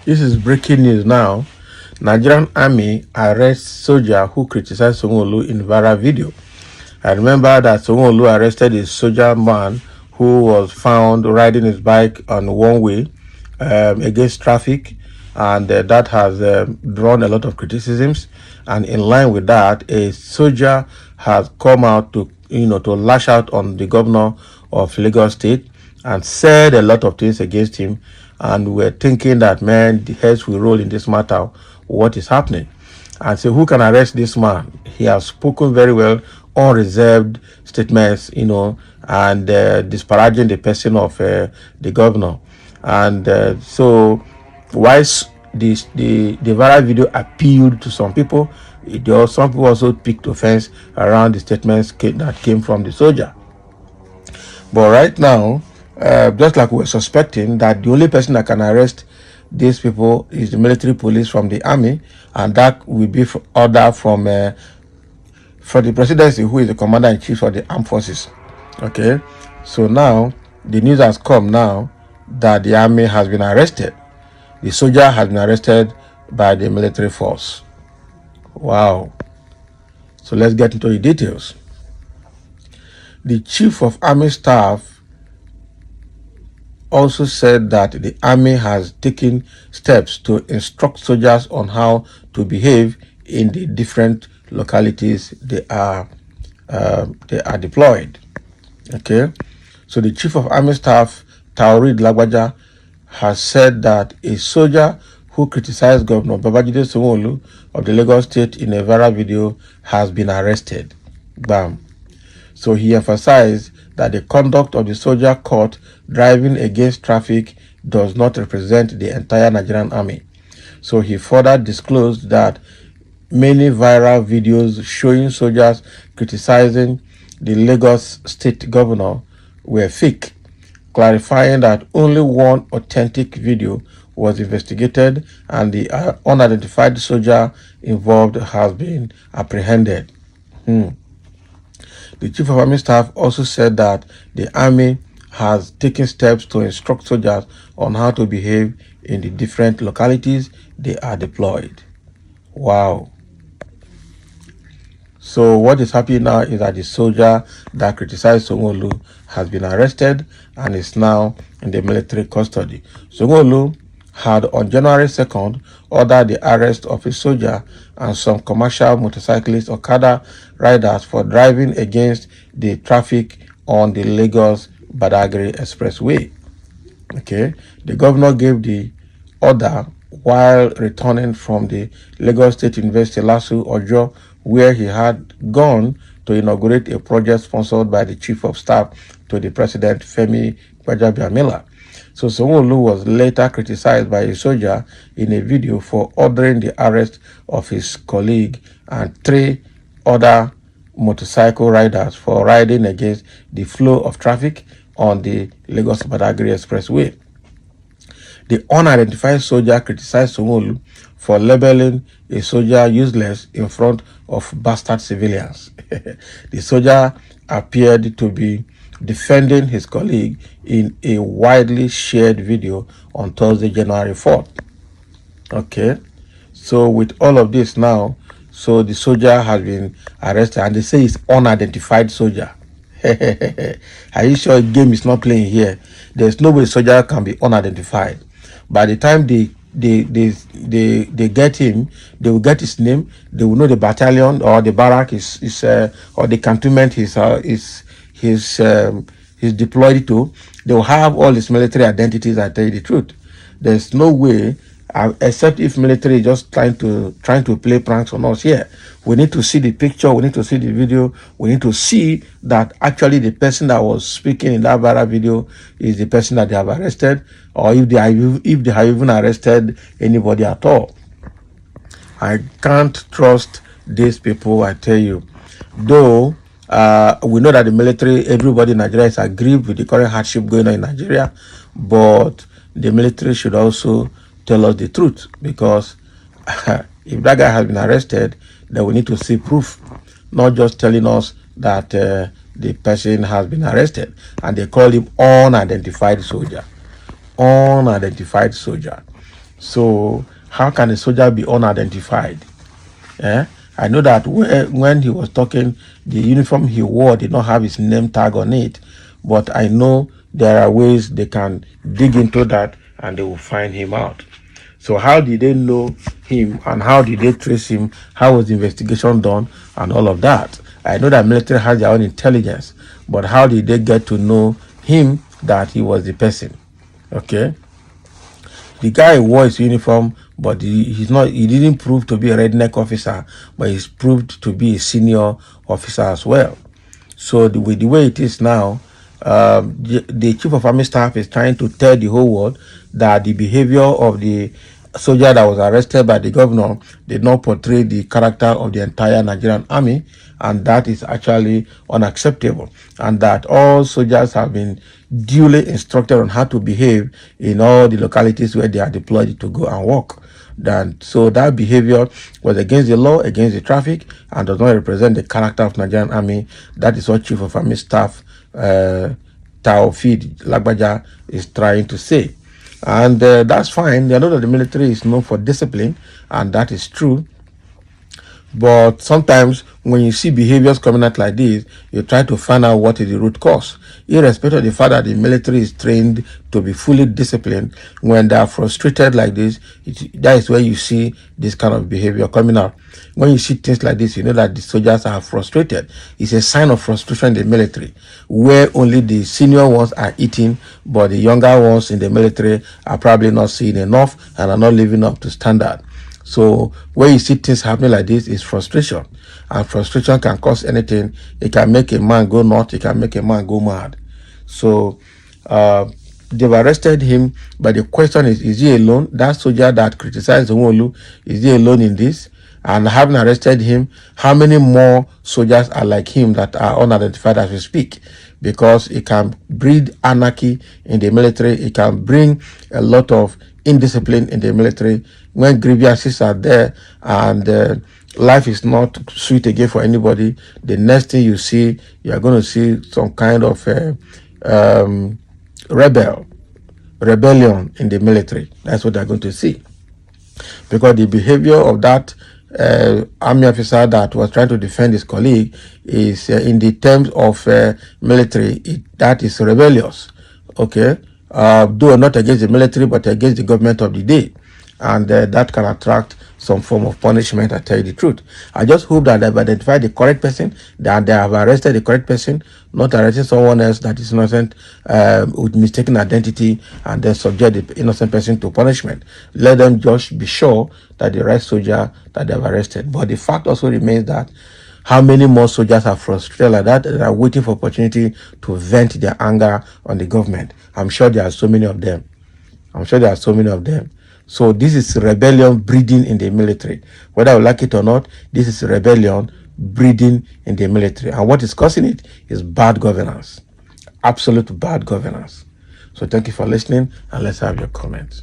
This is breaking news now. Nigerian army arrests soldier who criticized Sanwo-Olu in viral video. I remember that Sanwo-Olu arrested a soldier man who was found riding his bike on one way against traffic, and that has drawn a lot of criticisms. And in line with that, a soldier has come out to to lash out on the governor of Lagos State and said a lot of things against him. And we're thinking that, man, the heads will roll in this matter. What is happening? And so, who can arrest this man? He has spoken very well, unreserved statements, and disparaging the person of the governor. And so, whilst the viral video appealed to some people, some people also picked offense around the statements that came from the soldier. But right now, just like we're suspecting that the only person that can arrest these people is the military police from the army, and that will be order from the presidency, who is the commander-in-chief of the armed forces. Okay, so now the news has come now that the army has been arrested. The soldier has been arrested by the military force. Wow. So let's get into the details. The chief of army staff also said that the army has taken steps to instruct soldiers on how to behave in the different localities they are deployed. Okay, so the chief of army staff, Taoreed Lagbaja, has said that a soldier who criticized Governor Babajide Sanwo-Olu of the Lagos State in a viral video has been arrested. Bam. So he emphasized that the conduct of the soldier caught driving against traffic does not represent the entire Nigerian army. So he further disclosed that many viral videos showing soldiers criticizing the Lagos State governor were fake, clarifying that only one authentic video was investigated and the unidentified soldier involved has been apprehended. The chief of army staff also said that the army has taken steps to instruct soldiers on how to behave in the different localities they are deployed. Wow. So what is happening now is that the soldier that criticized Sanwo-Olu has been arrested and is now in the military custody. Sanwo-Olu had on January 2nd ordered the arrest of a soldier and some commercial motorcyclists, Okada riders, for driving against the traffic on the Lagos-Badagry Expressway. Okay, the governor gave the order while returning from the Lagos State University LASU Ojo, where he had gone to inaugurate a project sponsored by the chief of staff to the president, Femi Gbajabiamila. So Sanwo-Olu was later criticized by a soldier in a video for ordering the arrest of his colleague and 3 other motorcycle riders for riding against the flow of traffic on the Lagos-Badagry Expressway. The unidentified soldier criticized Sanwo-Olu for labeling a soldier useless in front of bastard civilians. The soldier appeared to be defending his colleague in a widely shared video on Thursday, January 4th. Okay, so with all of this now, so the soldier has been arrested, and they say it's unidentified soldier. Are you sure the game is not playing here? There's no way soldier can be unidentified. By the time they get him, they will get his name, they will know the battalion or the barrack or the cantonment he's deployed to. They will have all his military identities. I tell you the truth, there's no way, except if military is just trying to play pranks on us here. We need to see the picture, we need to see the video, we need to see that actually the person that was speaking in that viral video is the person that they have arrested, or if they have even arrested anybody at all. I can't trust these people, I tell you. Though we know that the military, everybody in Nigeria is aggrieved with the current hardship going on in Nigeria, but the military should also tell us the truth, because if that guy has been arrested, then we need to see proof, not just telling us that the person has been arrested, and they call him unidentified soldier. Unidentified soldier. So how can a soldier be unidentified? I know that when he was talking, the uniform he wore did not have his name tag on it, but I know there are ways they can dig into that and they will find him out. So how did they know him and how did they trace him? How was the investigation done and all of that? I know that military has their own intelligence, but how did they get to know him that he was the person? Okay. The guy wore his uniform, but he's not. He didn't prove to be a redneck officer, but he's proved to be a senior officer as well. So with the way it is now, the chief of army staff is trying to tell the whole world that the behavior of the soldier that was arrested by the governor did not portray the character of the entire Nigerian army, and that is actually unacceptable, and that all soldiers have been duly instructed on how to behave in all the localities where they are deployed to go and work. So that behavior was against the law, against the traffic, and does not represent the character of Nigerian army. That is what Chief of Army Staff Taofeed Lagbaja is trying to say. And that's fine. They know that the military is known for discipline, and that is true. But sometimes when you see behaviors coming out like this, you try to find out what is the root cause. Irrespective of the fact that the military is trained to be fully disciplined, when they are frustrated like this, that is where you see this kind of behavior coming out. When you see things like this, you know that the soldiers are frustrated. It's a sign of frustration in the military, where only the senior ones are eating, but the younger ones in the military are probably not seeing enough and are not living up to standard. So when you see things happening like this, it's frustration. And frustration can cause anything. It can make a man go nuts. It can make a man go mad. So they've arrested him. But the question is he alone? That soldier that criticized Sanwo-Olu, is he alone in this? And having arrested him, how many more soldiers are like him that are unidentified as we speak? Because it can breed anarchy in the military. It can bring a lot of indiscipline in the military when grievances are there and life is not sweet again for anybody. The next thing you see, you are going to see some kind of rebellion in the military. That's what they're going to see, because the behavior of that army officer that was trying to defend his colleague is in the terms of military, that is rebellious. Okay. Though not against the military, but against the government of the day. And that can attract some form of punishment, I tell you the truth. I just hope that they've identified the correct person, that they have arrested the correct person, not arresting someone else that is innocent with mistaken identity and then subject the innocent person to punishment. Let them just be sure that the right soldier that they've arrested. But the fact also remains that how many more soldiers are frustrated like that and are waiting for opportunity to vent their anger on the government? I'm sure there are so many of them. So this is rebellion breeding in the military. Whether you like it or not, this is rebellion breeding in the military. And what is causing it is bad governance. Absolute bad governance. So thank you for listening, and let's have your comments.